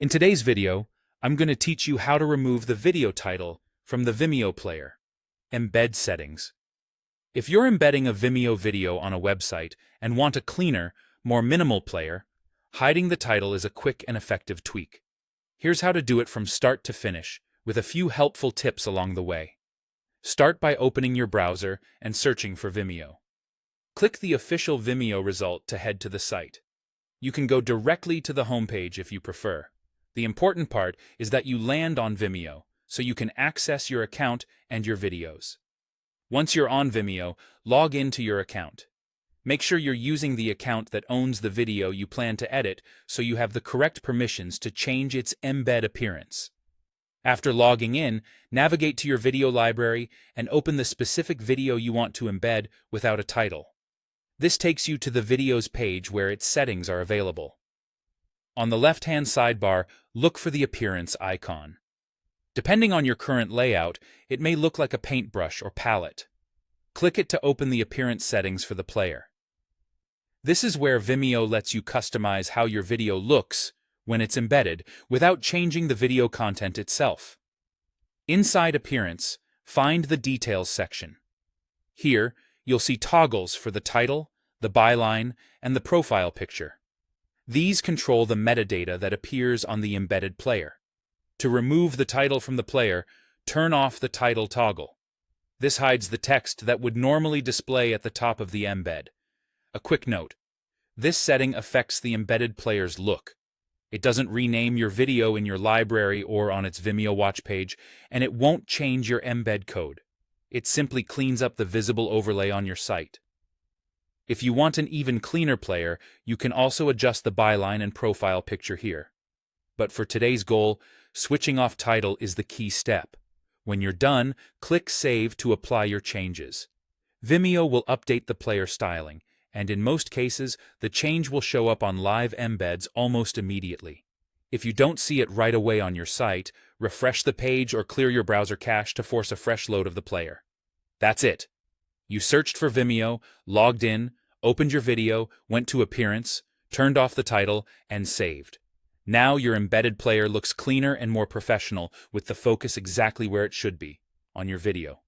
In today's video, I'm going to teach you how to remove the video title from the Vimeo player. Embed settings. If you're embedding a Vimeo video on a website and want a cleaner, more minimal player, hiding the title is a quick and effective tweak. Here's how to do it from start to finish, with a few helpful tips along the way. Start by opening your browser and searching for Vimeo. Click the official Vimeo result to head to the site. You can go directly to the homepage if you prefer. The important part is that you land on Vimeo, so you can access your account and your videos. Once you're on Vimeo, log into your account. Make sure you're using the account that owns the video you plan to edit so you have the correct permissions to change its embed appearance. After logging in, navigate to your video library and open the specific video you want to embed without a title. This takes you to the videos page where its settings are available. On the left-hand sidebar, look for the appearance icon. Depending on your current layout, it may look like a paintbrush or palette. Click it to open the appearance settings for the player. This is where Vimeo lets you customize how your video looks when it's embedded without changing the video content itself. Inside Appearance, find the Details section. Here, you'll see toggles for the title, the byline, and the profile picture. These control the metadata that appears on the embedded player. To remove the title from the player, turn off the title toggle. This hides the text that would normally display at the top of the embed. A quick note: this setting affects the embedded player's look. It doesn't rename your video in your library or on its Vimeo watch page, and it won't change your embed code. It simply cleans up the visible overlay on your site. If you want an even cleaner player, you can also adjust the byline and profile picture here. But for today's goal, switching off title is the key step. When you're done, click Save to apply your changes. Vimeo will update the player styling, and in most cases, the change will show up on live embeds almost immediately. If you don't see it right away on your site, refresh the page or clear your browser cache to force a fresh load of the player. That's it. You searched for Vimeo, logged in, opened your video, went to Appearance, turned off the title, and saved. Now your embedded player looks cleaner and more professional with the focus exactly where it should be, on your video.